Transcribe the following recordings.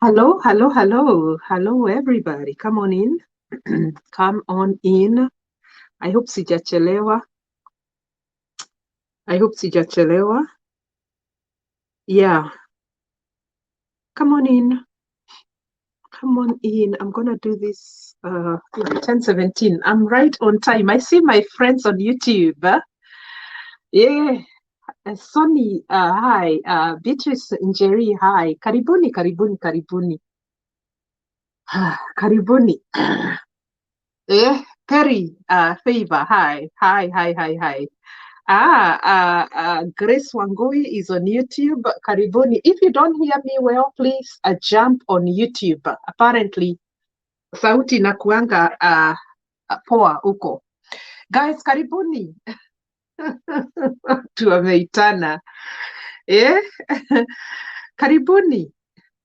Hello, hello, hello, hello, everybody. Come on in. Come on in. I hope sijachelewa. I hope sijachelewa. Yeah, come on in. Come on in. I'm gonna do this 10:17. I'm right on time. I see my friends on YouTube. Yeah. Sonny, hi. Beatrice Njeri, hi. Karibuni, karibuni, karibuni. Karibuni. Perry, Favor, hi. Hi, hi, hi, hi. Grace Wangui is on YouTube. Karibuni. If you don't hear me well, please jump on YouTube. Apparently, sauti inakuanga poa huko. Guys, karibuni. Tuwameitana. Eh? Karibuni.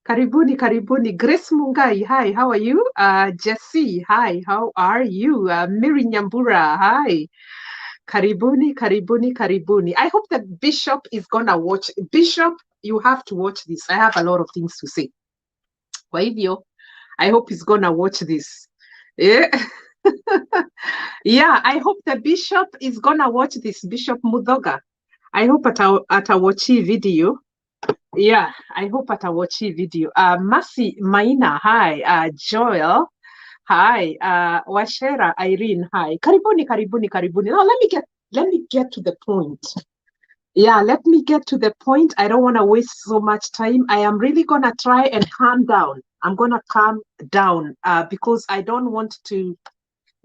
Karibuni, karibuni. Grace Mungai, hi, how are you? Jessie, hi, how are you? Miri Nyambura, hi. Karibuni, karibuni, karibuni. I hope the bishop is gonna watch. Bishop, you have to watch this. I have a lot of things to say. Kwa hivyo, I hope he's gonna watch this. Yeah. Yeah, I hope the bishop is gonna watch this. Bishop Muthoga. I hope watch video. Yeah, I hope watch video. Mercy Maina, hi. Joel, hi. Washera Irene, hi. Karibuni, karibuni, karibuni. Now let me get to the point. Yeah, let me get to the point. I don't want to waste so much time. I am really gonna try and calm down. I'm gonna calm down because I don't want to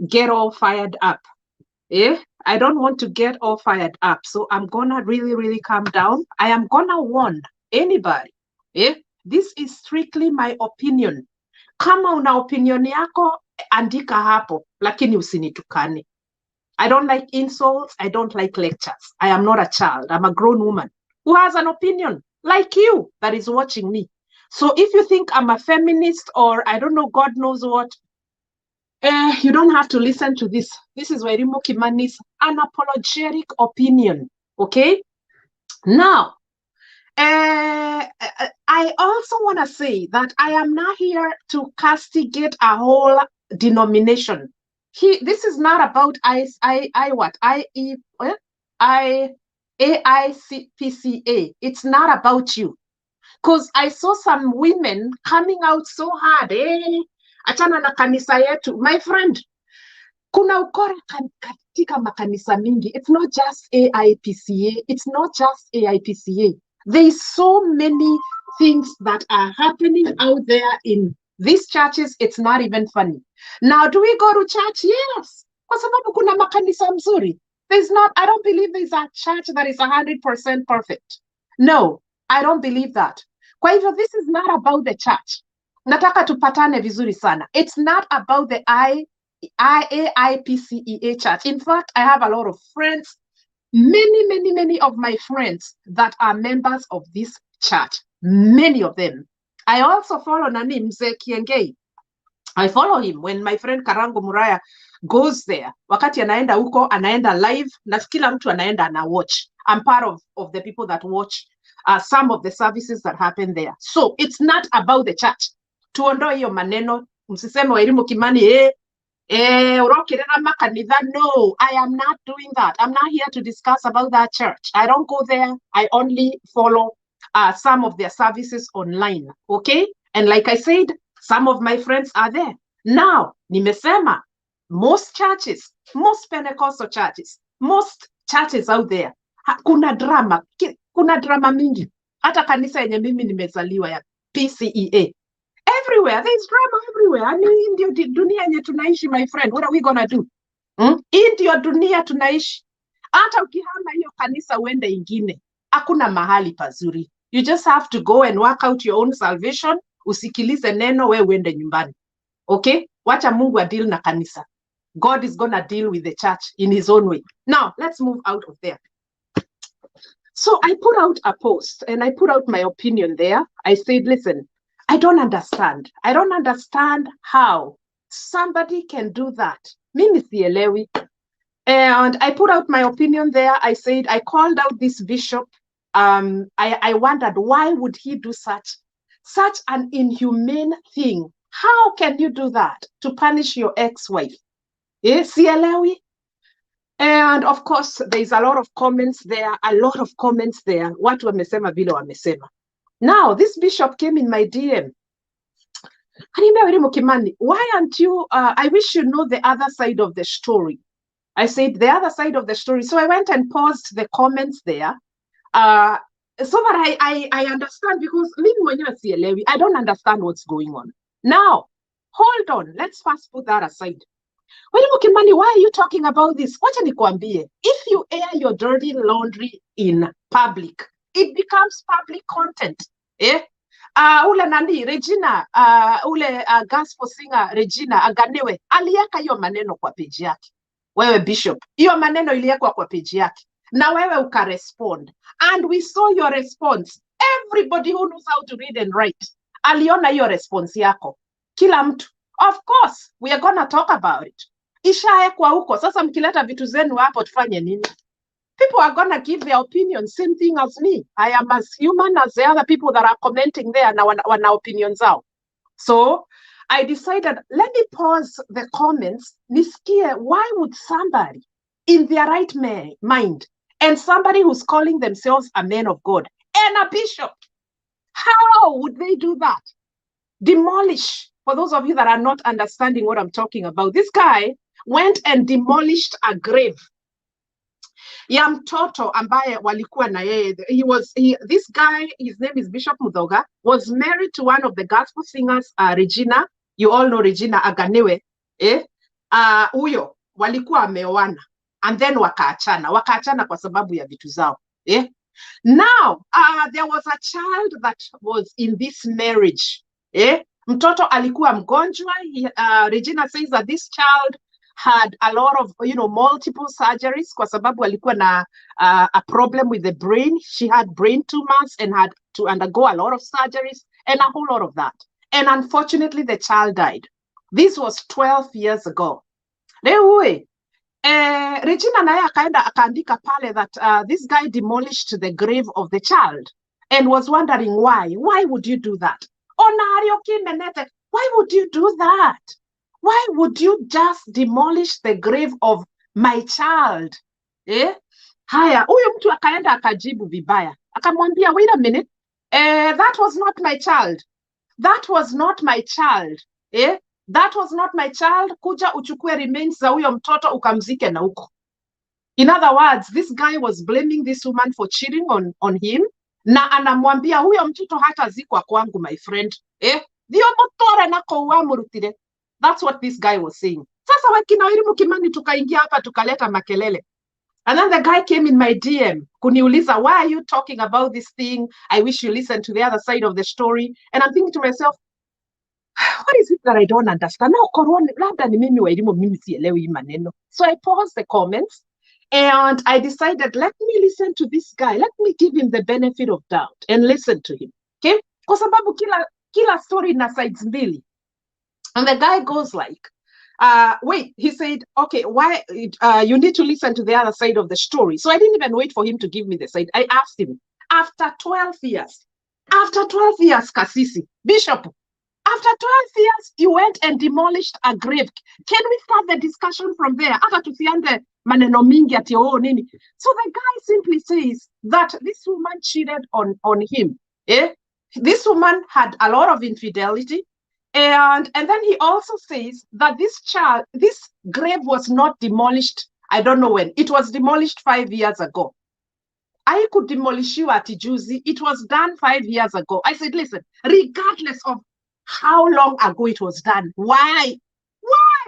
get all fired up. I don't want to get all fired up. So I'm gonna really, really calm down. I am gonna warn anybody. This is strictly my opinion. Kama una opinion yako, andika hapo, lakini usinitukane. I don't like insults. I don't like lectures. I am not a child. I'm a grown woman who has an opinion like you that is watching me. So if you think I'm a feminist or I don't know, God knows what, you don't have to listen to this. This is Wairimu Kimani's unapologetic opinion. Okay? Now, I also want to say that I am not here to castigate a whole denomination. This is not about AIPCA. It's not about you. Because I saw some women coming out so hard. Achana na kanisa yetu. My friend, kuna ukora katika makanisa mingi. It's not just AIPCA. It's not just AIPCA. There's so many things that are happening out there in these churches. It's not even funny. Now, do we go to church? Yes. Kwa sababu kuna makanisa mzuri. I don't believe there's a church that is 100% perfect. No, I don't believe that. Kwa hivyo, this is not about the church. Nataka tupatane vizuri sana. It's not about the AIPCEA church. In fact, I have a lot of friends, many of my friends that are members of this church. Many of them. I also follow Nani Mzee Kiengei. I follow him when my friend Karango Muraya goes there. Wakati anaenda huko, anaenda live, na kila mtu anaenda ana watch. I'm part of the people that watch some of the services that happen there. So it's not about the church. Tuondoe hiyo maneno, msiseme Wairimu Kimani, urokirera makanitha. No, I am not doing that. I'm not here to discuss about that church. I don't go there. I only follow some of their services online. Okay? And like I said, some of my friends are there. Now, nimesema, most churches, most Pentecostal churches, most churches out there, kuna drama mingi. Hata kanisa yenye mimi nimezaliwa ya PCEA. Everywhere, there's drama everywhere. I mean, ndio dunia yenye tunaishi, my friend. What are we gonna do? Hii ndio dunia tunaishi. Hata ukihama hiyo kanisa uende ingine, hakuna mahali pazuri. You just have to go and work out your own salvation. Usikilize neno, we uende nyumbani. Okay? Wacha Mungu deal na kanisa. God is gonna deal with the church in his own way. Now, let's move out of there. So I put out a post and I put out my opinion there. I said, listen, I don't understand. I don't understand how somebody can do that. Mimi sielewi. And I put out my opinion there. I said, I called out this bishop. I wondered, why would he do such Such an inhumane thing. How can you do that to punish your ex-wife? Sielewi. And of course, there's a lot of comments there, Watu wamesema vile wamesema. Now, this bishop came in my DM. Why aren't you, I wish you know the other side of the story. I said the other side of the story. So I went and paused the comments there so that I understand, because I don't understand what's going on. Now, hold on. Let's first put that aside. Why are you talking about this? If you air your dirty laundry in public, it becomes public content. Ule nani Regina, gospel singer Regina Aganewe aliweka hiyo maneno kwa page yake. Wewe Bishop, hiyo maneno iliwekwa kwa page yake, na wewe ukarespond, and we saw your response. Everybody who knows how to read and write aliona hiyo response yako, kila mtu. Of course we are gonna talk about it. Ishaekwa huko, sasa mkileta vitu zenu hapo tufanye nini? People are gonna give their opinion, same thing as me. I am as human as the other people that are commenting there na wana opinions out. So I decided, let me pause the comments. Nisikie, why would somebody in their right mind, and somebody who's calling themselves a man of God and a bishop, how would they do that? Demolish. For those of you that are not understanding what I'm talking about, this guy went and demolished a grave ya mtoto ambaye walikuwa na yeye. This guy, his name is Bishop Muthoga, was married to one of the gospel singers, Regina. You all know Regina Aganewe. Huyo walikuwa wameoana, and then wakaachana kwa sababu ya vitu zao. Now there was a child that was in this marriage. Mtoto alikuwa mgonjwa. Regina says that this child had a lot of, multiple surgeries kwa sababu alikuwa na a problem with the brain. She had brain tumors and had to undergo a lot of surgeries and a whole lot of that. And unfortunately, the child died. This was 12 years ago. Regina naye akaenda akaandika pale that this guy demolished the grave of the child and was wondering why. Why would you do that? Why would you do that? Why would you just demolish the grave of my child? Haya, huyu mtu akaenda akajibu vibaya. Akamwambia, wait a minute, that was not my child. That was not my child. That was not my child. Kuja uchukue remains za huyo mtoto ukamzike na huko. In other words, this guy was blaming this woman for cheating on him. Na anamwambia huyo mtoto hatazikwa kwangu, my friend. Dio motore nako uamurutire. That's what this guy was saying. Sasa wakina Wirimu Kimani tukaingia hapa tukaleta makelele. And then the guy came in my DM. Kuniuliza, why are you talking about this thing? I wish you listened to the other side of the story. And I'm thinking to myself, what is it that I don't understand? No, korona, labda ni mimi Wairimu, mimi sielewi hii maneno. So I paused the comments and I decided, let me listen to this guy. Let me give him the benefit of doubt and listen to him. Okay? Kwa sababu kila story na sides mbili. And the guy goes like, wait, he said, okay, why, you need to listen to the other side of the story. So I didn't even wait for him to give me the side. I asked him, after 12 years, Kasisi, Bishop, after 12 years, you went and demolished a grave. Can we start the discussion from there? Ata tusianze maneno mingi ati nini. So the guy simply says that this woman cheated on him. This woman had a lot of infidelity. And then he also says that this grave was not demolished. I don't know when. It was demolished 5 years ago. I could demolish you at Ijuzi. It was done 5 years ago. I said, listen, regardless of how long ago it was done, why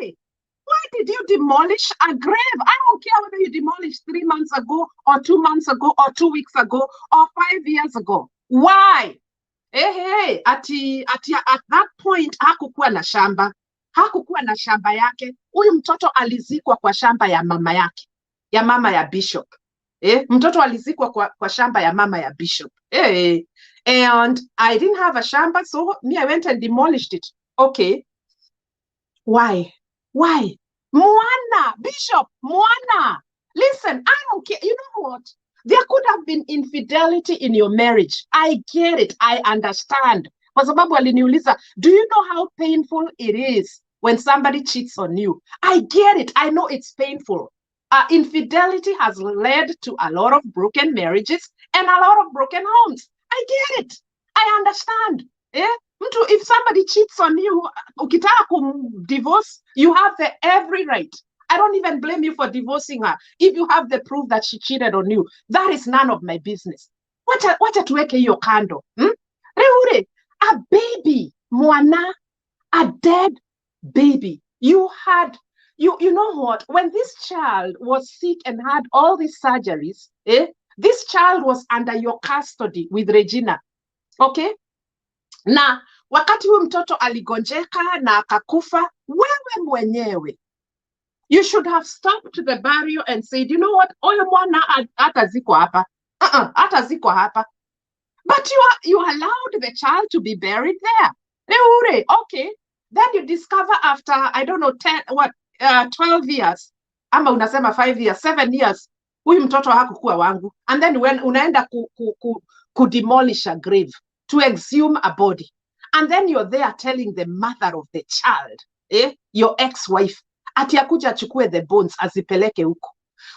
did you demolish a grave? I don't care whether you demolished 3 months ago or 2 months ago or 2 weeks ago or 5 years ago. Why? At that point hakukuwa na shamba yake. Huyu mtoto alizikwa kwa shamba ya mama yake, ya mama ya Bishop. Mtoto alizikwa kwa shamba ya mama ya Bishop. And I didn't have a shamba, so I went and demolished it. Okay. Why? Mwana, Bishop, Mwana. Listen, I don't care. You know what? There could have been infidelity in your marriage. I get it. I understand. kwa sababu aliniuliza, do you know how painful it is when somebody cheats on you? I get it. I know it's painful. Infidelity has led to a lot of broken marriages and a lot of broken homes. I get it. I understand. Yeah? If somebody cheats on you, ukitaka divorce, you have the every right. I don't even blame you for divorcing her. If you have the proof that she cheated on you, that is none of my business. Wacha tuweke hiyo kando. Reure, a baby, mwana, a dead baby. You know what? When this child was sick and had all these surgeries, this child was under your custody with Regina. Okay? Na wakati huyu mtoto aligonjeka na akakufa, wewe mwenyewe, you should have stopped the burial and said, you know what? Oyo mwana hata ziko hapa. Hata ziko hapa. But you allowed the child to be buried there. Reure, okay. Then you discover after, I don't know, 12 years, ama unasema 5 years, 7 years, huyu mtoto hakukuwa wangu. And then when unaenda ku demolish a grave, to exhume a body. And then you're there telling the mother of the child, your ex-wife, ati akuja achukue the bones azipeleke huko.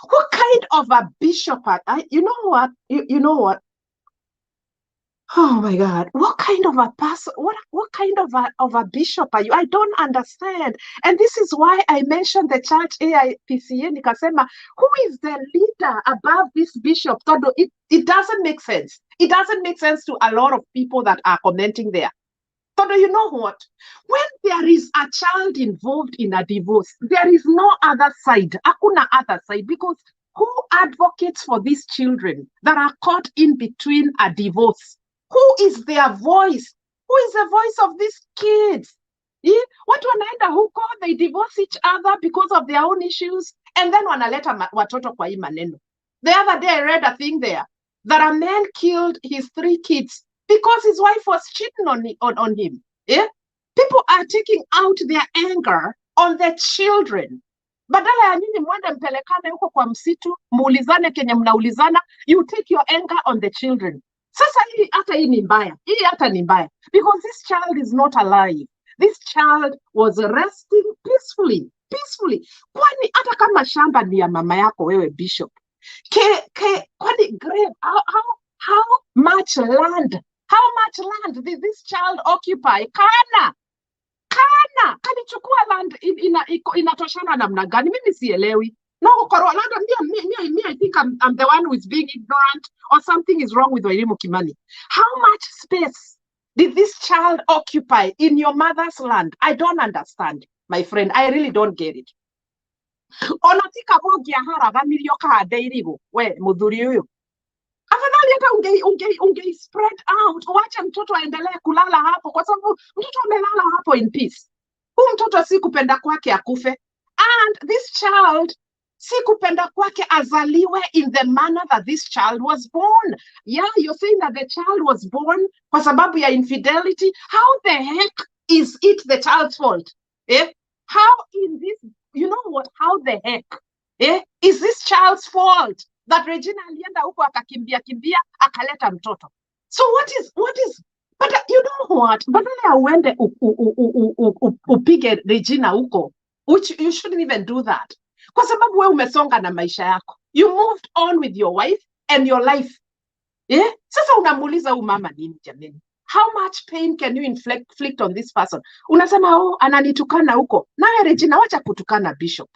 What kind of a bishop you know what? You know what? Oh my God, what kind of a person, what kind of a bishop are you? I don't understand. And this is why I mentioned the church AIPCA, nikasema, who is the leader above this bishop? It doesn't make sense. It doesn't make sense to a lot of people that are commenting there. So you know what? When there is a child involved in a divorce, there is no other side. Hakuna other side, because who advocates for these children that are caught in between a divorce? Who is their voice? Who is the voice of these kids? Watu wanaenda huko, they divorce each other because of their own issues, and then wanaleta watoto kwa hii maneno. The other day I read a thing there that a man killed his 3 kids because his wife was cheating on him. People are taking out their anger on their children. Badala ya nyinyi mwende mpelekane huko kwa msitu, muulizane kenye mnaulizana, you take your anger on the children. Sasa hii hata hii ni mbaya. Hii hata ni mbaya. Because this child is not alive. This child was resting peacefully. Kwani hata kama shamba ni ya mama yako wewe bishop. Kwani grave, how much land? How much land did this child occupy? Kana kalichukua land inatoshana namna gani? Mimi sielewi. No, me, I think I'm the one who is being ignorant, or something is wrong with Wairimu Kimani. How much space did this child occupy in your mother's land? I don't understand, my friend. I really don't get it. Onatika bogia haraga milioka adeirigo, we muthuri huyu. Afadhali hata unge spread out, wacha mtoto aendelee kulala hapo, kwa sababu mtoto amelala hapo in peace. Huyu mtoto si kupenda kwake akufe. And this child, si kupenda kwake azaliwe in the manner that this child was born. Yeah, you're saying that the child was born kwa sababu ya infidelity. How the heck is it the child's fault? How in this, you know what, how the heck is this child's fault that Regina alienda huko akakimbia akaleta mtoto? So what is but you know what, badala ya uende upige Regina huko, which you shouldn't even do that. Kwa sababu wewe umesonga na maisha yako. You moved on with your wife and your life. Sasa unamuuliza huyu mama nini jamani? How much pain can you inflict on this person? Unasema ananitukana huko. Nawe Regina, wacha kutukana bishop.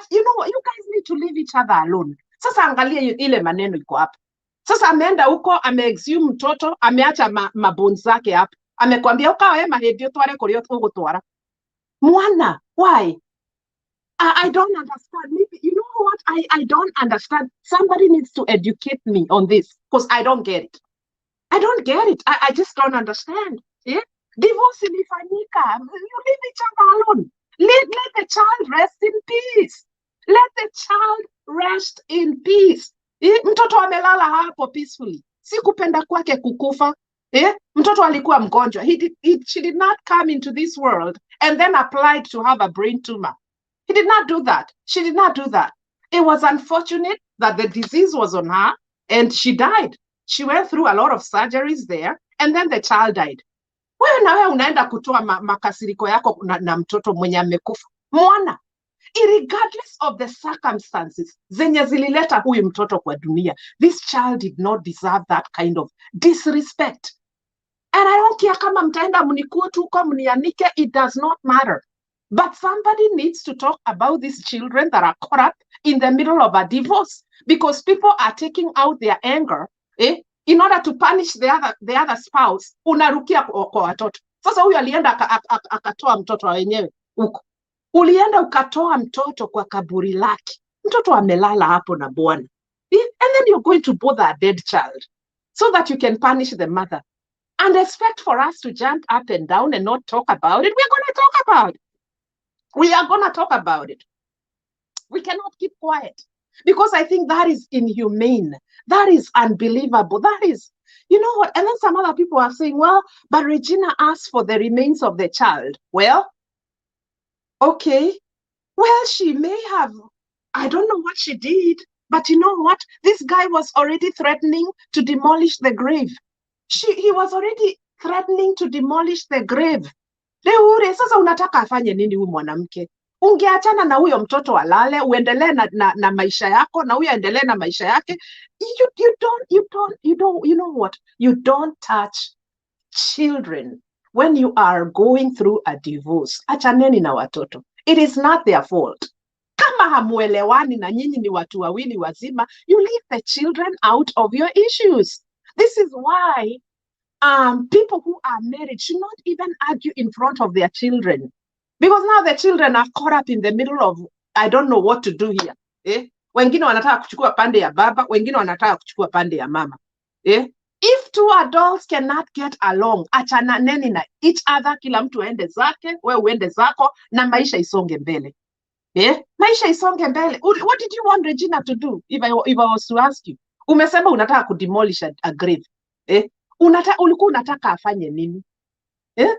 You know what, you guys need to leave each other alone. Sasa angalia ile maneno iko hapa. Sasa ameenda huko, ameexhume mtoto, ameacha mabones zake hapa. Amekwambia ukawe mahedi utware kurio ugutwara. Mwana, why? I don't understand. Maybe, you know what? I don't understand. Somebody needs to educate me on this, because I don't get it. I don't get it. I just don't understand. Divorce ilifanyika. You leave each other alone. Let the child rest in peace. Let the child rest in peace. Mtoto amelala hapo peacefully. Si kupenda kwake kukufa. Mtoto alikuwa mgonjwa. She did not come into this world and then applied to have a brain tumor. He did not do that. She did not do that. It was unfortunate that the disease was on her and she died. She went through a lot of surgeries there, and then the child died. Wewe na wewe unaenda kutoa makasiriko yako na mtoto mwenye amekufa. Mwana, irregardless of the circumstances zenye zilileta huyu mtoto kwa dunia, this child did not deserve that kind of disrespect. And I don't care kama mtaenda mnikutu huko mnianike, it does not matter. But somebody needs to talk about these children that are caught up in the middle of a divorce, because people are taking out their anger in order to punish the other spouse. Unarukia kwa watoto. Sasa huyu alienda akatoa mtoto wenyewe huko. Ulienda ukatoa mtoto kwa kaburi lake. Mtoto amelala hapo na bwana. And then you're going to bother a dead child so that you can punish the mother and expect for us to jump up and down and not talk about it. We're going to talk about it. We are going to talk about it. We cannot keep quiet, because I think that is inhumane. That is unbelievable. That is, you know what? And then some other people are saying, well, but Regina asked for the remains of the child. Well, okay. Well, she may have, I don't know what she did, but you know what? This guy was already threatening to demolish the grave. He was already threatening to demolish the grave. Leure, sasa unataka afanye nini huyu mwanamke? Ungeachana na huyo mtoto alale, uendelee na maisha yako, na huyo endelee na maisha yake. You know what? You don't touch children when you are going through a divorce. Achaneni na watoto. It is not their fault. Kama hamuelewani na nyinyi ni watu wawili wazima, you leave the children out of your issues. This is why people who are married should not even argue in front of their children, because now the children are caught up in the middle of, I don't know what to do here. Wengine wanataka kuchukua pande ya baba, wengine wanataka kuchukua pande ya mama. If two adults cannot get along, achananeni na each other, kila mtu aende zake, wewe uende zako, na maisha isonge mbele. Maisha isonge mbele. What did you want Regina to do if I was to ask you? Umesema unataka kudemolish a grave. Ulikuwa unataka afanye nini?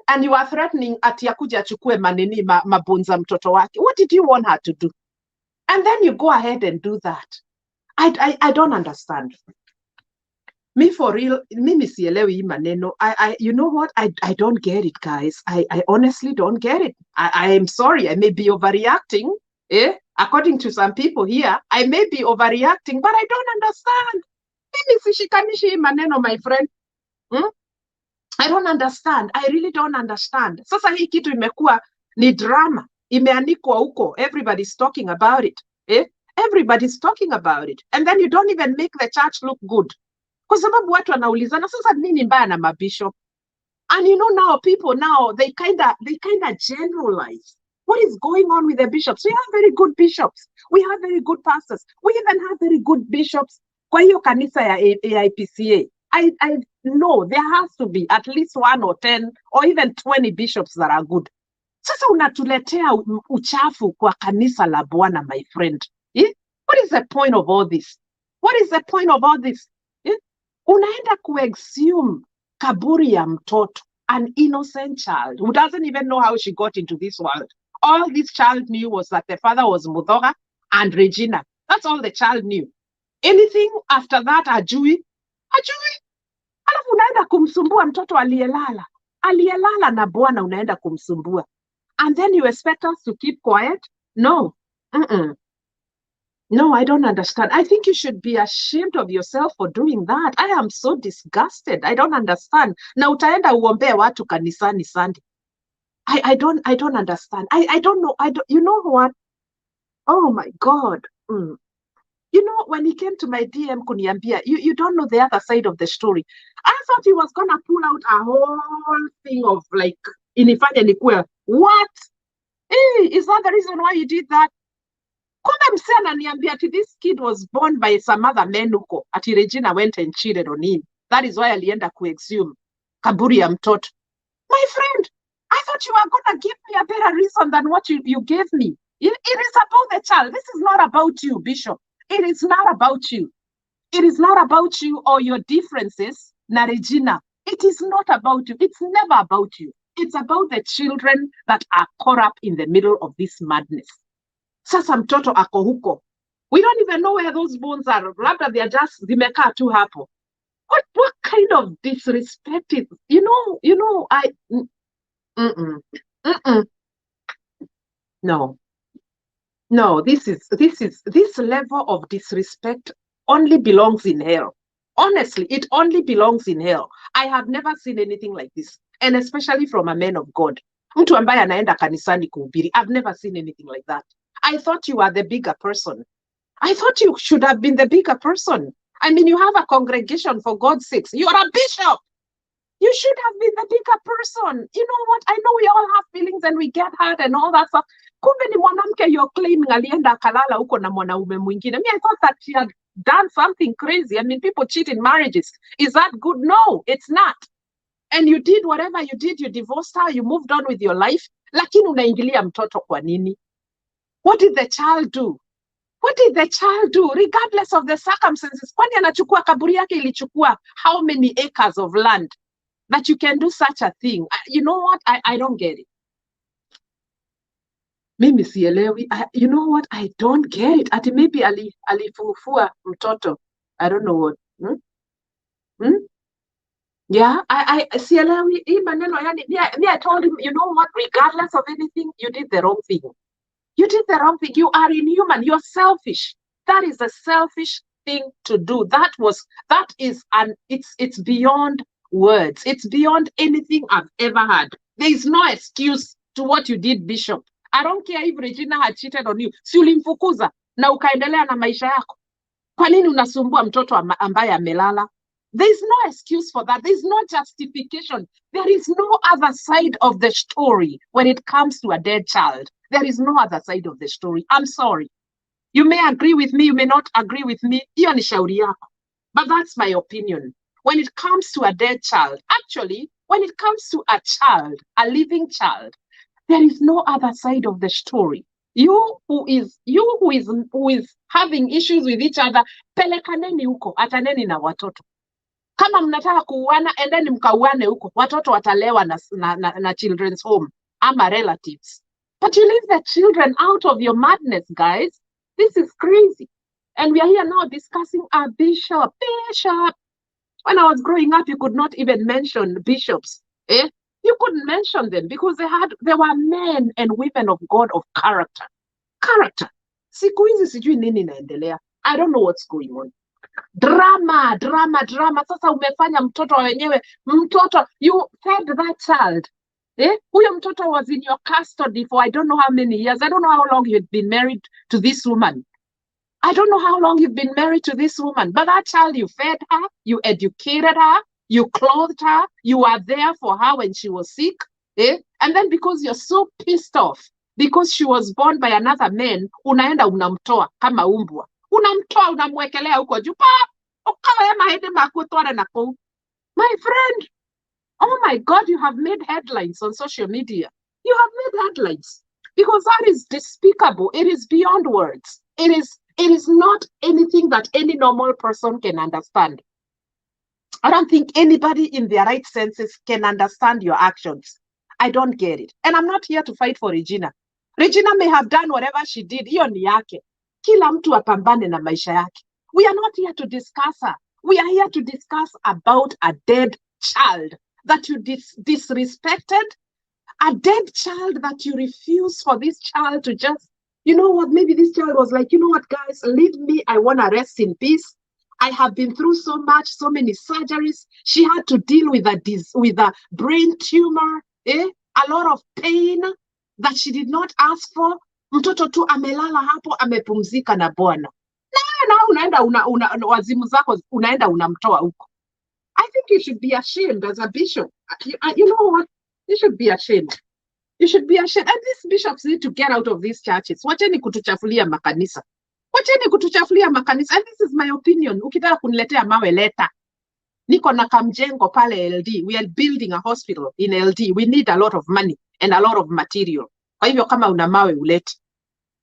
And you are threatening ati akuja achukue manini mabonza mtoto wake. What did you want her to do? And then you go ahead and do that. I don't understand. Me for real, mimi sielewi hii maneno. You know what? I don't get it, guys. I honestly don't get it. I am sorry. I may be overreacting. According to some people here, I may be overreacting, but I don't understand. Mimi sishikanishi hii maneno, my friend. I don't understand. I really don't understand. Sasa hii kitu imekuwa ni drama. Imeanikwa huko. Everybody's talking about it. Everybody's talking about it. And then you don't even make the church look good. Kwa sababu watu wanaulizana, sasa nini mbaya na mabishop? And you know now, people now, they kind of generalize. What is going on with the bishops? We have very good bishops. We have very good pastors. We even have very good bishops. Kwa hiyo kanisa ya AIPCA. I know there has to be at least 1 or 10 or even 20 bishops that are good. Sasa unatuletea uchafu kwa kanisa la Bwana, my friend. What is the point of all this? What is the point of all this? Unaenda kuexhume kaburi ya mtoto, an innocent child who doesn't even know how she got into this world. All this child knew was that the father was Muthoga and Regina. That's all the child knew. Anything after that, ajui. Alafu unaenda kumsumbua mtoto aliyelala na Bwana, unaenda kumsumbua. And then you expect us to keep quiet? No. No, I don't understand. I think you should be ashamed of yourself for doing that. I am so disgusted. I don't understand. Na utaenda uombee watu kanisani Sunday. I don't understand. I don't know. You know what? Oh my God. You know, when he came to my DM kuniambia, you don't know the other side of the story. I thought he was gonna pull out a whole thing of like, inifanya nikue, what? Is that the reason why you did that? Kumbe msee ananiambia ati this kid was born by some other men huko. Ati Regina went and cheated on him. That is why alienda kuexhume kaburi ya mtoto. My friend, I thought you were gonna give me a better reason than what you gave me. It is about the child. This is not about you, Bishop. It is not about you. It is not about you or your differences, na Regina. It is not about you. It's never about you. It's about the children that are caught up in the middle of this madness. Sasa mtoto ako huko. We don't even know where those bones are. Labda they are just zimekaa tu hapo. What kind of disrespect is, no, this level of disrespect only belongs in hell. Honestly, it only belongs in hell. I have never seen anything like this, and especially from a man of God. Mtu ambaye anaenda kanisani kuhubiri. I've never seen anything like that. I thought you are the bigger person. I thought you should have been the bigger person. I mean, you have a congregation, for God's sakes. You're a bishop. You should have been the bigger person. You know what? I know we all have feelings and we get hurt and all that stuff. Kumbe ni mwanamke you're claiming alienda akalala huko na mwanaume mwingine. I mean, I thought that she had done something crazy. I mean, people cheat in marriages. Is that good? No, it's not. And you did whatever you did. You divorced her. You moved on with your life. Lakini unaingilia mtoto kwa nini? What did the child do? What did the child do, regardless of the circumstances? Kwani anachukua kaburi yake ilichukua how many acres of land that you can do such a thing? You know what? I don't get it. Mimi sielewi. You know what? I don't get it. Ati maybe alifufua mtoto. I don't know what. Yeah, I sielewi. Hii maneno yani, me, I told him, you know what? Regardless of anything, you did the wrong thing. You did the wrong thing. You are inhuman. You're selfish. That is a selfish thing to do. It's beyond words. It's beyond anything I've ever had. There is no excuse to what you did, Bishop. I don't care if Regina had cheated on you. Si ulimfukuza na ukaendelea na maisha yako. Kwa nini unasumbua mtoto ambaye amelala? There is no excuse for that. There is no justification. There is no other side of the story when it comes to a dead child. There is no other side of the story. I'm sorry. You may agree with me, you may not agree with me. Hiyo ni shauri yako. But that's my opinion. When it comes to a dead child, actually, when it comes to a child, a living child, there is no other side of the story. You who is having issues with each other, pelekaneni huko, ataneni na watoto. Kama mnataka kuuana, endeni mkauane huko. Watoto watalewa na children's home ama relatives. But you leave the children out of your madness, guys. This is crazy. And we are here now discussing a bishop. Bishop. When I was growing up, you could not even mention bishops. You couldn't mention them because they were men and women of God of character. Character. Siku hizi sijui nini inaendelea. I don't know what's going on. Drama. Sasa umefanya mtoto wenyewe. Mtoto, you fed that child. Huyo mtoto was in your custody for I don't know how many years. I don't know how long you've been married to this woman. I don't know how long you've been married to this woman. But that child, you fed her, you educated her, you clothed her, you were there for her when she was sick. And then because you're so pissed off, because she was born by another man, unaenda unamtoa kama umbwa. Unamtoa, unamwekelea huko juu. Ukawe mahede makutware na kou. My friend, oh my God, you have made headlines on social media. You have made headlines because that is despicable. It is beyond words. It is not anything that any normal person can understand. I don't think anybody in their right senses can understand your actions. I don't get it. And I'm not here to fight for Regina. Regina may have done whatever she did. Hiyo ni yake. Kila mtu apambane na maisha yake. We are not here to discuss her. We are here to discuss about a dead child that you disrespected, a dead child that you refuse for this child to just, you know what, maybe this child was like, you know what, guys, leave me, I want to rest in peace. I have been through so much, so many surgeries. She had to deal with a brain tumor, a lot of pain that she did not ask for. Mtoto tu amelala hapo, amepumzika na Bwana. Na unaenda wazimu zako unaenda unamtoa huko. I think you should be ashamed as a bishop. You know what? You should be ashamed. You should be ashamed. And these bishops need to get out of these churches. Wacheni kutuchafulia makanisa. Wacheni kutuchafulia makanisa. And this is my opinion. Ukitaka kuniletea mawe leta. Niko na kamjengo pale LD. We are building a hospital in LD. We need a lot of money and a lot of material. Kwa hivyo kama una mawe ulete.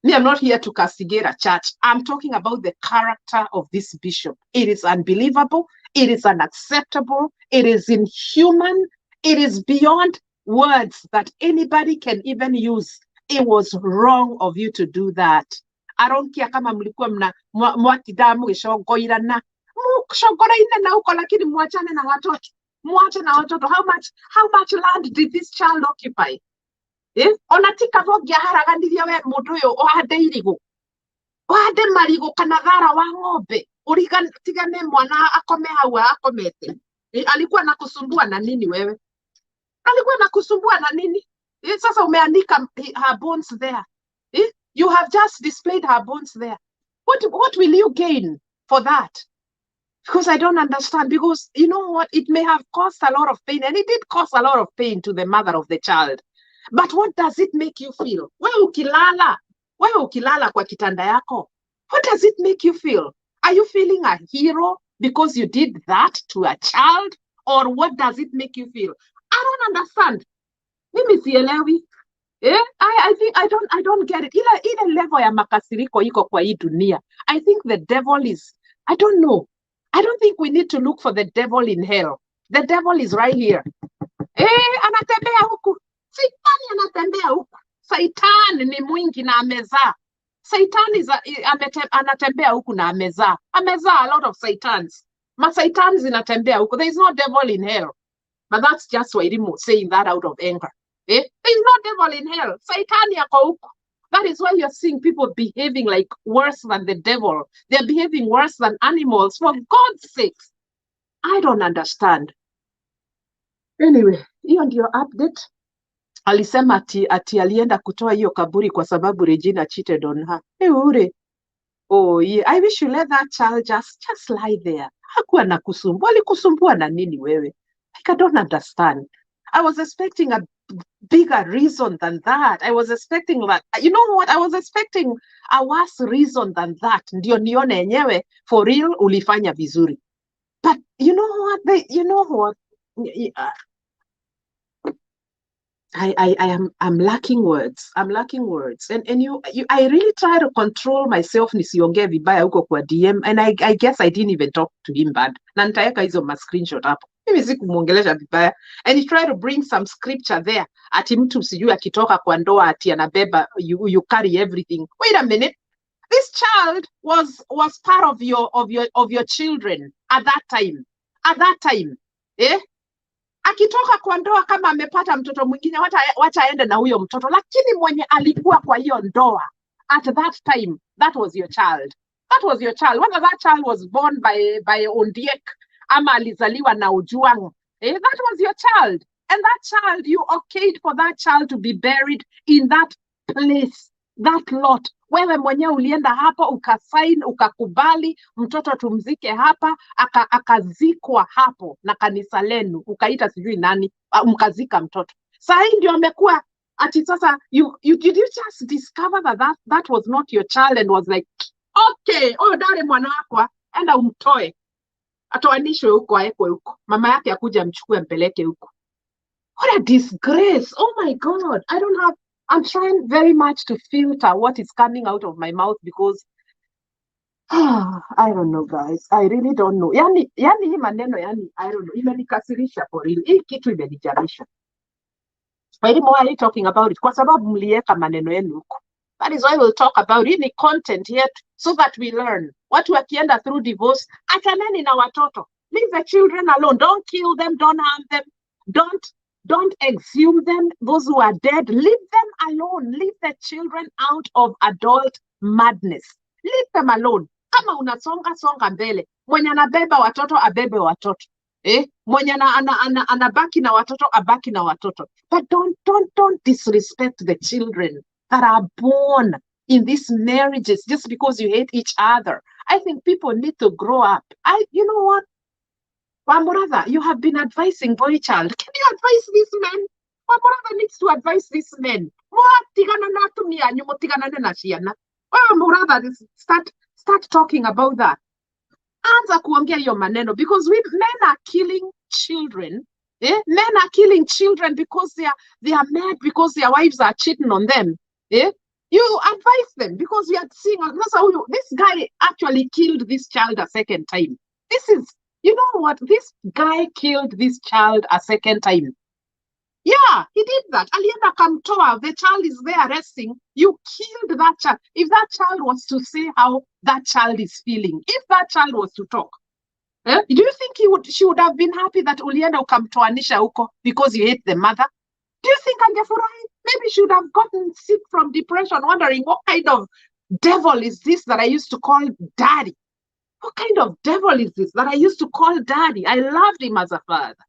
Me, I'm not here to castigate a church. I'm talking about the character of this bishop. It is unbelievable. It is unacceptable. It is inhuman. It is beyond words that anybody can even use. It was wrong of you to do that. I don't care kama mlikuwa mwatidamu ishogoirana. shogora ine na huko, lakini muachane na watoto. Muache na watoto. How much land did this child occupy? Onatika vogia haraganiria we mundu uyu ohande irigu. Ohande marigu kana thara wa ng'ombe. Tigane mwana akome hau akomete. Alikuwa nakusumbua na nini wewe? Alikuwa nakusumbua na nini? Sasa umeanika her bones there. You have just displayed her bones there. What will you gain for that? Because I don't understand. Because you know what? It may have caused a lot of pain, and it did cause a lot of pain to the mother of the child. But what does it make you feel? Wewe ukilala kwa kitanda yako, what does it make you feel? Are you feeling a hero because you did that to a child? Or what does it make you feel? I don't understand. Mimi sielewi. I think I don't get it. Ile level ya makasiriko iko kwa hii dunia. I think the devil is, I don't know. I don't think we need to look for the devil in hell. The devil is right here. Anatembea huku. Satan anatembea huku. Satan ni mwingi na amezaa. Satan anatembea huku na amezaa. Amezaa a lot of satans. Satans inatembea huku. There is no devil in hell. But that's just Wairimu saying that out of anger. There is no devil in hell. Satan yako huku. That is why you're seeing people behaving like worse than the devil. They're behaving worse than animals. For God's sake. I don't understand. Anyway, hiyo ndio update. Alisema ati alienda kutoa hiyo kaburi kwa sababu Regina cheated on her. Ure. Oh yeah, I wish you let that child just lie there. Hakuwa na kusumbua. Alikusumbua na nini wewe? Like, I don't understand. I was expecting a bigger reason than that. I was expecting that. You know what? I was expecting a worse reason than that. Ndio nione enyewe for real ulifanya vizuri. But you know what? I'm lacking words. I'm lacking words. And I really try to control myself nisiongee vibaya huko kwa DM, and I guess I didn't even talk to him bad. Na nitaweka hizo ma screenshot hapo. Mimi sikumuongelesha vibaya. And he tried to bring some scripture there. Ati mtu sijui akitoka kwa ndoa ati anabeba, you carry everything. Wait a minute. This child was part of your children at that time. At that time. Akitoka kwa ndoa kama amepata mtoto mwingine, wacha aende na huyo mtoto, lakini mwenye alikuwa kwa hiyo ndoa at that time, that was your child. That was your child. Whether that child was born by Ondiek ama alizaliwa na Ojwang, that was your child. And that child, you okayed for that child to be buried in that place, that lot. Wewe mwenyewe ulienda hapo ukasign, ukakubali mtoto tumzike hapa, akazikwa hapo na kanisa lenu, ukaita sijui nani, mkazika mtoto. Sasa hii ndio amekuwa ati sasa you just discover that was not your child and was like, okay, dare mwana wako, enda umtoe. Atoanishwe huko, aekwe huko. Mama yake akuja mchukue mpeleke huko. What a disgrace. Oh my God. I'm trying very much to filter what is coming out of my mouth because I don't know, guys. I really don't know. Yani hii maneno, I don't know. Imenikasirisha for real. Hii kitu imenijamisha. Why are you talking about it? Kwa sababu mlieka maneno yenu huko. That is why we'll talk about it. Ni content yet so that we learn. Watu wakienda through divorce, achaneni na watoto. Leave the children alone. Don't kill them. Don't harm them. Don't exhume them, those who are dead. Leave them alone. Leave the children out of adult madness. Leave them alone. Kama songa mbele. Mwenye anabeba watoto, abebe watoto. Mwenye anabaki na watoto, abaki na watoto. But don't disrespect the children that are born in these marriages just because you hate each other. I think people need to grow up. You know what? Wamurada, you have been advising boy child. Can you advise these men? Wamurada needs to advise these men. Start talking about that. Anza kuongea hiyo maneno because men are killing children. Men are killing children because they are mad because their wives are cheating on them. You advise them because we are seeing this guy actually killed this child a second time. You know what? This guy killed this child a second time. Yeah, he did that. Alienda kamtoa. The child is there resting. You killed that child. If that child was to say how that child is feeling, if that child was to talk, Do you think she would have been happy that ulienda ukamtoanisha huko because you hate the mother? Do you think angefurahi? Maybe she would have gotten sick from depression, wondering what kind of devil is this that I used to call daddy? What kind of devil is this that I used to call daddy? I loved him as a father.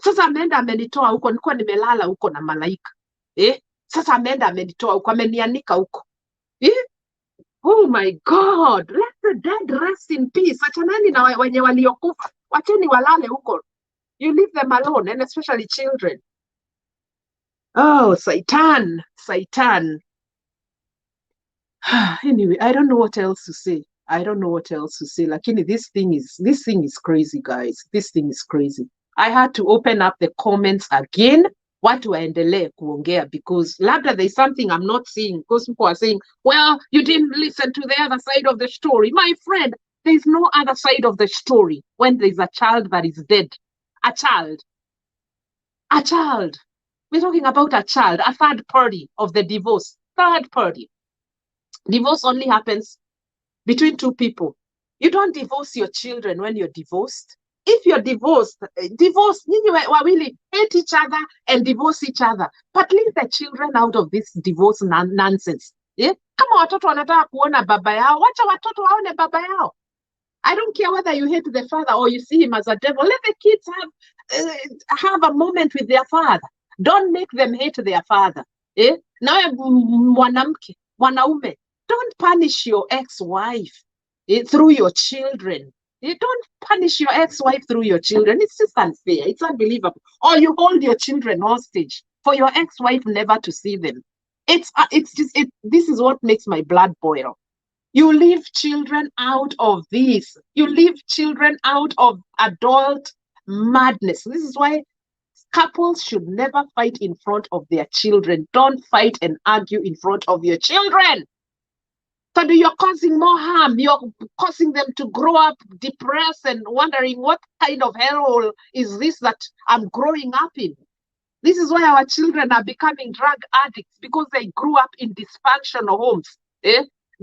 Sasa ameenda amenitoa huko, nilikuwa nimelala huko na malaika. Sasa ameenda amenitoa huko, amenianika huko. Oh my God, let the dead rest in peace. Achanani na wenye waliokufa, wacheni walale huko. You leave them alone, and especially children. Oh, Satan. Anyway, I don't know what else to say. Lakini this thing is crazy, guys. This thing is crazy. I had to open up the comments again. Watu waendelee kuongea because labda there's something I'm not seeing because people are saying, well, you didn't listen to the other side of the story. My friend, there's no other side of the story when there's a child that is dead. A child. We're talking about a child, a third party of the divorce. Third party. Divorce only happens between two people. You don't divorce your children when you're divorced. If you're divorced, nyinyi wawili hate each other and divorce each other. But leave the children out of this divorce nonsense. Kama watoto wanataka kuona baba yao, wacha watoto waone baba yao. I don't care whether you hate the father or you see him as a devil. Let the kids have a moment with their father. Don't make them hate their father. Nawe mwanaume, don't punish your ex-wife through your children. You don't punish your ex-wife through your children. It's just unfair. It's unbelievable. Or you hold your children hostage for your ex-wife never to see them. This is what makes my blood boil. You leave children out of this. You leave children out of adult madness. This is why couples should never fight in front of their children. Don't fight and argue in front of your children. So you're causing more harm. You're causing them to grow up depressed and wondering what kind of hellhole is this that I'm growing up in. This is why our children are becoming drug addicts because they grew up in dysfunctional homes.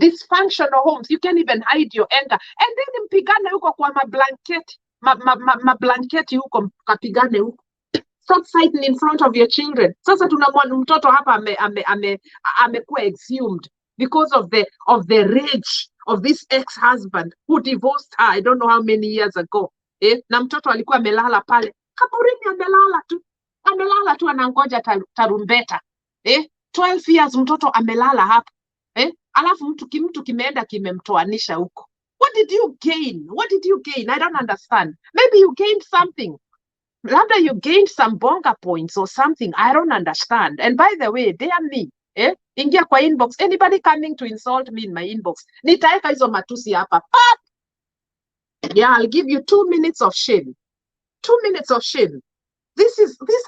Dysfunctional homes. You can't even hide your anger. And then mpigane huko kwa mablanketi huko kapigane huko. Stop fighting in front of your children. Sasa tunamwona mtoto hapa amekuwa exhumed because of the rage of this ex-husband who divorced her I don't know how many years ago. Na mtoto alikuwa amelala pale kaburini, amelala tu anangoja tarumbeta. 12 years mtoto amelala hapa. Alafu mtu kimeenda kimemtoanisha huko. What did you gain? I don't understand. Maybe you gained something. Labda you gained some bonga points or something. I don't understand. And by the way, dear me, ingia kwa inbox. Anybody coming to insult me in my inbox, nitaeka hizo matusi hapa. Pop! Yeah, I'll give you 2 minutes of shame. 2 minutes of shame. This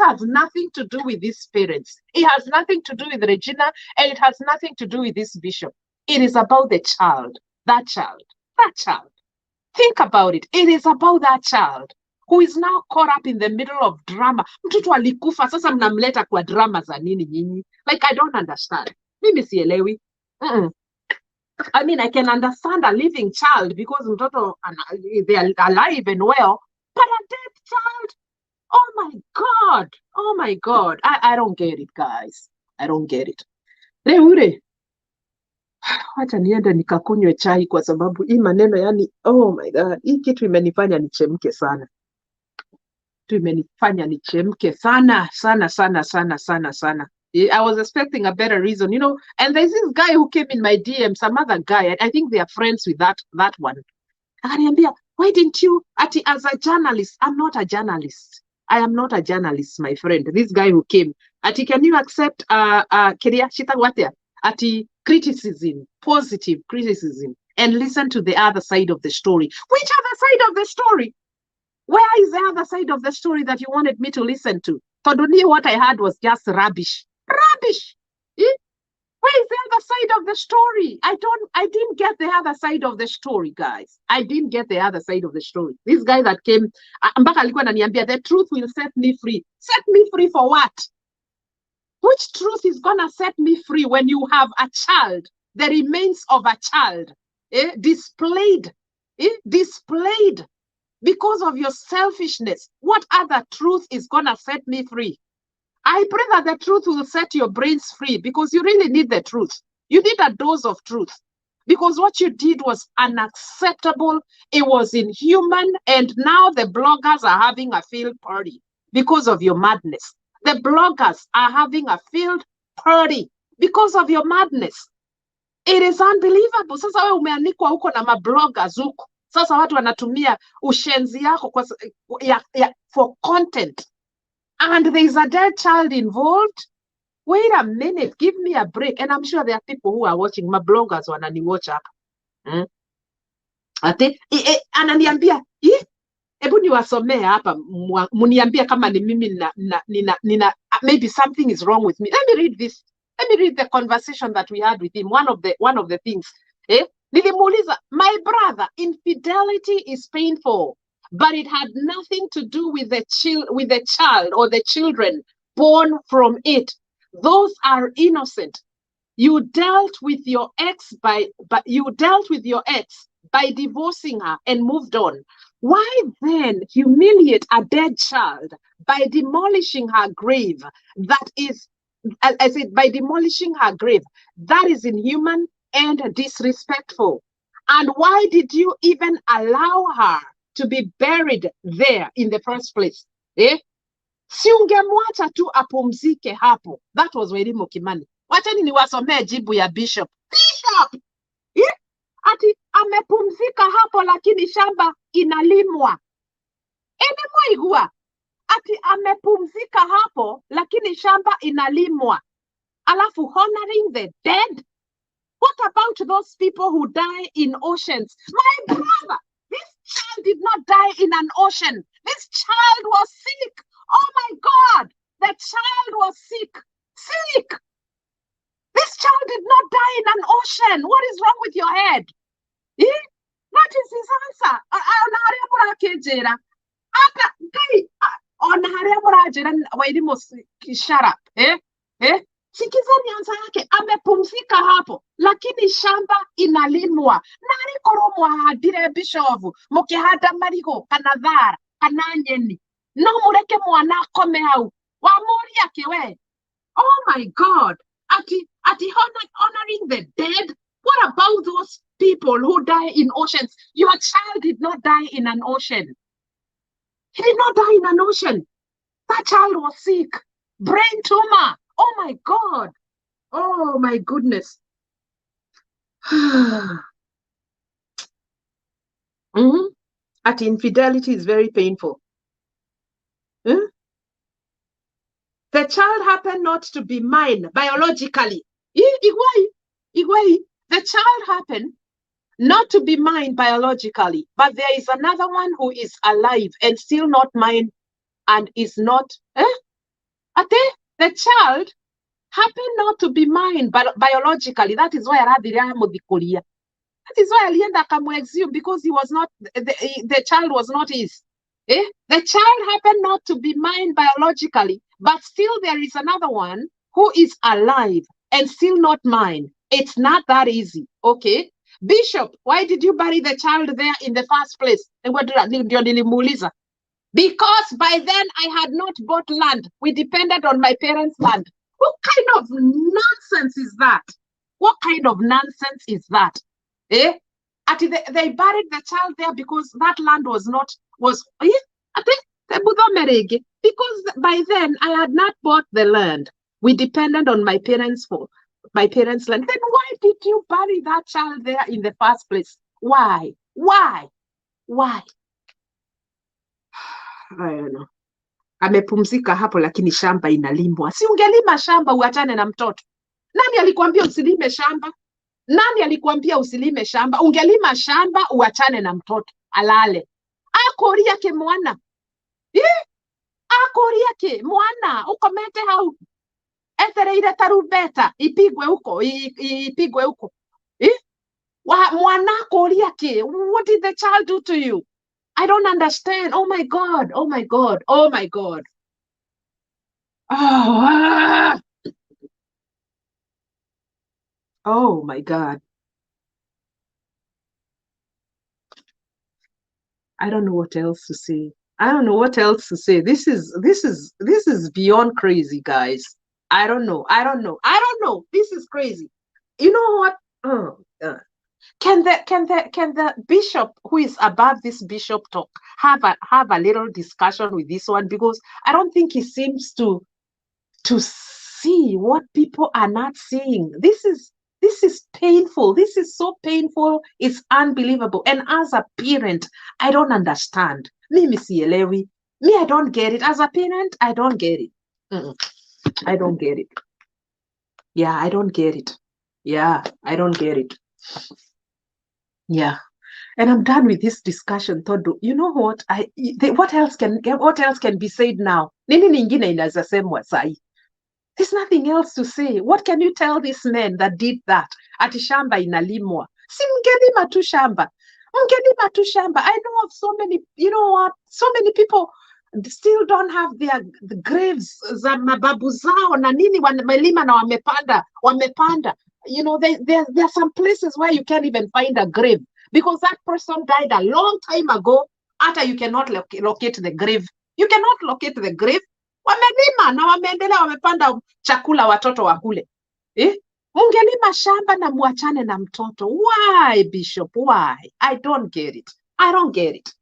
has nothing to do with these parents. It has nothing to do with Regina, and it has nothing to do with this bishop. It is about the child. That child. Think about it. It is about that child who is now caught up in the middle of drama. Mtoto alikufa, sasa mnamleta kwa drama za nini nyinyi? Like, I don't understand. Mimi sielewi. I mean, I can understand a living child because mtoto, they are alive and well, but a dead child? Oh my God. I don't get it, guys. I don't get it. Reure, wacha niende nikakunywe chai kwa sababu hii maneno yani, oh my God, hii kitu imenifanya nichemke sana. Sana. I was expecting a better reason, you know. And there's this guy who came in my DM, some other guy. I think they are friends with that one. Akaniambia, why didn't you, as a journalist? I'm not a journalist. I am not a journalist, my friend. This guy who came, can you accept criticism, positive criticism, and listen to the other side of the story? Which other side of the story? Where is the other side of the story that you wanted me to listen to? Toduni, what I heard was just rubbish. Rubbish! Where is the other side of the story? I didn't get the other side of the story, guys. I didn't get the other side of the story. This guy that came, mpaka alikuwa ananiambia, the truth will set me free. Set me free for what? Which truth is gonna set me free when you have a child, the remains of a child, displayed because of your selfishness. What other truth is gonna set me free? I pray that the truth will set your brains free, because you really need the truth. You need a dose of truth, because what you did was unacceptable. It was inhuman. And now the bloggers are having a field party because of your madness. The bloggers are having a field party because of your madness. It is unbelievable. Sasa wewe umeanikwa huko na mabloggers huko. Sasa watu wanatumia ushenzi yako for content. And there is a dead child involved. Wait a minute, give me a break. And I'm sure there are people who are watching. My bloggers wanani watch hapa. Ati ananiambia, hebu niwasomee hapa, muniambia kama ni mimi maybe something is wrong with me. Let me read this. Let me read the conversation that we had with him. One of the things. Nilimuuliza, my brother, infidelity is painful, but it had nothing to do with the child or the children born from it. Those are innocent. You dealt with your ex by divorcing her and moved on. Why then humiliate a dead child by demolishing her grave? That is, I said, by demolishing her grave. That is inhuman and disrespectful. And why did you even allow her to be buried there in the first place? Si ungemwacha tu apumzike hapo. That was Wairimu Kimani. Wachani niwasomee jibu ya Bishop. Ati amepumzika hapo lakini shamba inalimwa. Mwaigua. Ati amepumzika hapo lakini shamba inalimwa. Alafu honoring the dead. What about those people who die in oceans? My brother, this child did not die in an ocean. This child was sick. Oh my God, the child was sick. Sick. This child did not die in an ocean. What is wrong with your head? That is his answer. Shut up. Sikizani answer yake, amepumzika hapo lakini shamba inalimwa. Nani koromwa hadire bishovu mukihanda marigo kana thara kana nyeni no mureke mwana akome hau wamuria kiwe. Oh my God, ati honoring the dead. What about those people who die in oceans? Your child did not die in an ocean. He did not die in an ocean. That child was sick. Brain tumor. Oh my God. Oh my goodness. At infidelity is very painful. The child happened not to be mine biologically. The child happened not to be mine biologically, but there is another one who is alive and still not mine and is not. The child happened not to be mine biologically. That is why that is why alienda akamwexhume, because he was not, the child was not his. The child happened not to be mine biologically, but still there is another one who is alive and still not mine. It's not that easy. Okay, Bishop, why did you bury the child there in the first place? Because by then I had not bought land. We depended on my parents' land. What kind of nonsense is that? What kind of nonsense is that? They buried the child there because that land was because by then I had not bought the land. We depended on my parents' land. Then why did you bury that child there in the first place? Why? I don't know. Amepumzika hapo lakini shamba inalimwa. Si ungelima shamba uachane na mtoto? Nani alikwambia usilime shamba? Nani alikwambia usilime shamba? Ungelima shamba uachane na mtoto alale. Akori yake mwana. Akori yake mwana ukomete hau. Ethereire tarubeta ipigwe huko. Mwana akori yake. What did the child do to you? I don't understand. Oh my God. Oh my God. Oh my God. Oh my God. I don't know what else to say. I don't know what else to say. This is beyond crazy, guys. I don't know. I don't know. I don't know. This is crazy. You know what? Oh, can the bishop who is above this bishop talk have a little discussion with this one, because I don't think he seems to see what people are not seeing. This is painful. This is so painful. It's unbelievable. And as a parent, I don't understand. Mimi sielewi. Me, I don't get it. As a parent, I don't get it. I don't get it. Yeah, I don't get it. Yeah, I don't get it. Yeah. And I'm done with this discussion, Todo. You know what? What else can be said now? Nini nyingine inaweza semwa sahi? There's nothing else to say. What can you tell this man that did that? Ati shamba inalimwa. Si mngelima tu shamba. Mngelima tu shamba. I know of so many, you know what? So many people still don't have the graves za mababu zao na nini wamelima na wamepanda. You know, there are some places where you can't even find a grave because that person died a long time ago. After you cannot locate the grave. You cannot locate the grave. Wamelima na wameendelea, wamepanda chakula watoto wakule. Mungelima shamba na muachane na mtoto. Why, Bishop? Why? I don't get it. I don't get it.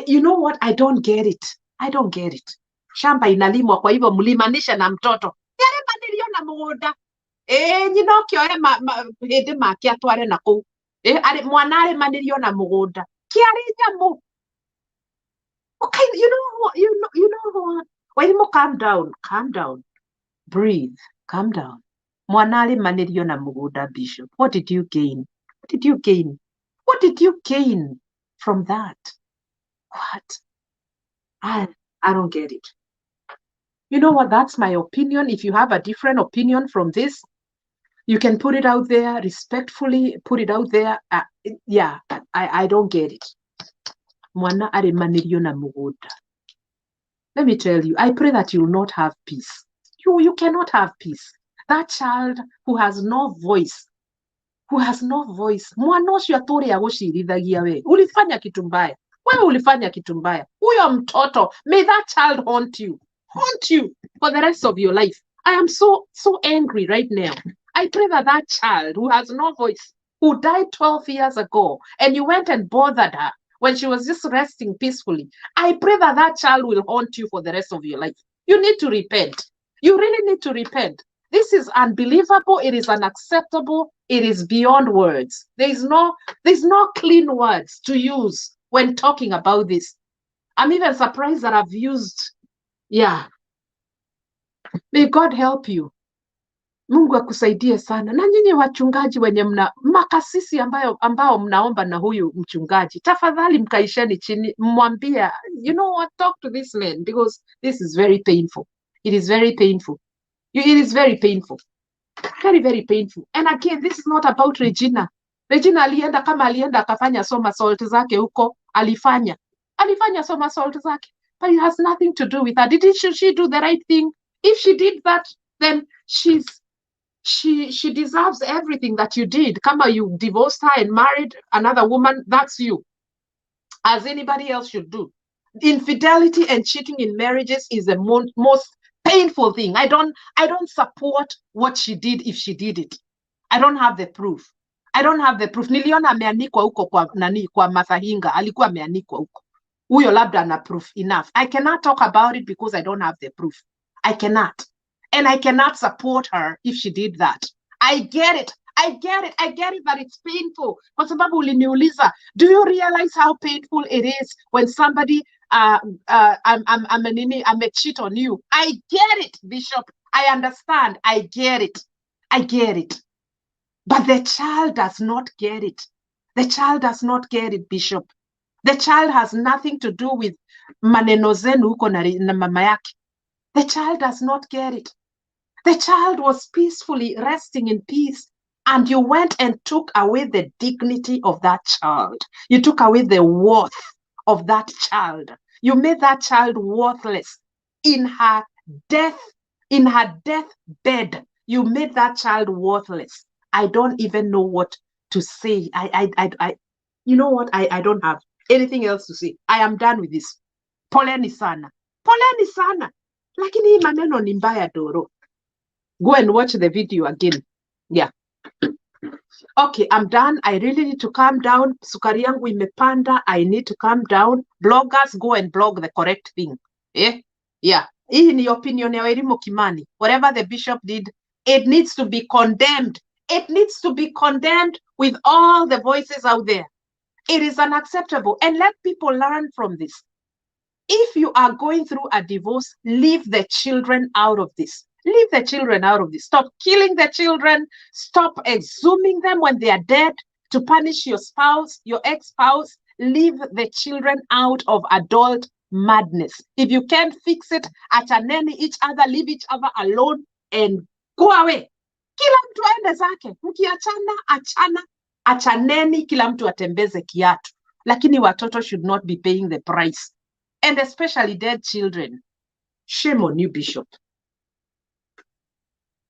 You know what? I don't get it. I don't get it. Shamba inalimwa, kwa hivyo mlimanisha na mtoto. Yale manilio na muda. Nyino kioe hede make atware na kou. Mwanare manilio na muda. Kiarinya mu. Okay, you know what? Why you calm down, breathe, calm down. Mwanali manilio na muguda, Bishop. What did you gain? What did you gain? What did you gain from that? What? I don't get it. You know what? That's my opinion. If you have a different opinion from this, you can put it out there respectfully. Put it out there. Yeah, I don't get it. Mwana are manilio na muguda. Let me tell you, I pray that you will not have peace. You cannot have peace. That child who has no voice, mwana ucio aturi agucirithagia we, ulifanya kitu mbaya. Wewe ulifanya kitu mbaya. Huyo mtoto, may that child haunt you for the rest of your life. I am so angry right now. I pray that that child who has no voice, who died 12 years ago, and you went and bothered her when she was just resting peacefully, I pray that that child will haunt you for the rest of your life. You need to repent. You really need to repent. This is unbelievable. It is unacceptable. It is beyond words. There's no clean words to use when talking about this. I'm even surprised that I've used, yeah. May God help you. Mungu akusaidie sana. Na nyinyi wachungaji wenye makasisi ambao mnaomba na huyu mchungaji, tafadhali mkaisheni chini, mwambia, you know what, talk to this man because this is very painful. It is very painful. It is very painful. Very, very painful. And again, this is not about Regina. Regina alienda akafanya somersault zake huko, alifanya somersault zake, but it has nothing to do with her. Should she do the right thing? If she did that, then she deserves everything that you did. Kama you divorced her and married another woman, that's you, as anybody else should do. Infidelity and cheating in marriages is the most painful thing. I don't support what she did if she did it. I don't have the proof. Niliona ameanikwa huko kwa Mathahinga, alikuwa ameanikwa huko. Huyo labda na proof enough. I cannot talk about it because I don't have the proof. I cannot. And I cannot support her if she did that. I get it that it's painful. Kwa sababu uliniuliza, do you realize how painful it is when somebody cheat on you? I get it, Bishop. I understand. I get it. But the child does not get it. The child does not get it, Bishop. The child has nothing to do with maneno zenu huko na mama yake. The child does not get it. The child was peacefully resting in peace, and you went and took away the dignity of that child. You took away the worth of that child. You made that child worthless. In her deathbed, you made that child worthless. I don't even know what to say. You know what? I don't have anything else to say. I am done with this. Poleni sana. Poleni sana. Lakini hii maneno ni mbaya Doro. Go and watch the video again. Yeah. Okay, I'm done. I really need to calm down. Sukari yangu imepanda. I need to calm down. Bloggers, go and blog the correct thing. Yeah. Hii ni opinion ya Wairimu Kimani. Whatever the bishop did, it needs to be condemned. It needs to be condemned with all the voices out there. It is unacceptable. And let people learn from this. If you are going through a divorce, leave the children out of this. Leave the children out of this. Stop killing the children. Stop exhuming them when they are dead to punish your spouse, your ex-spouse. Leave the children out of adult madness. If you can't fix it, achaneni each other, leave each other alone and go away. Kila mtu aende zake. Mkiachana, achaneni, kila mtu atembeze kiatu. Lakini watoto should not be paying the price. And especially dead children. Shame on you, Bishop.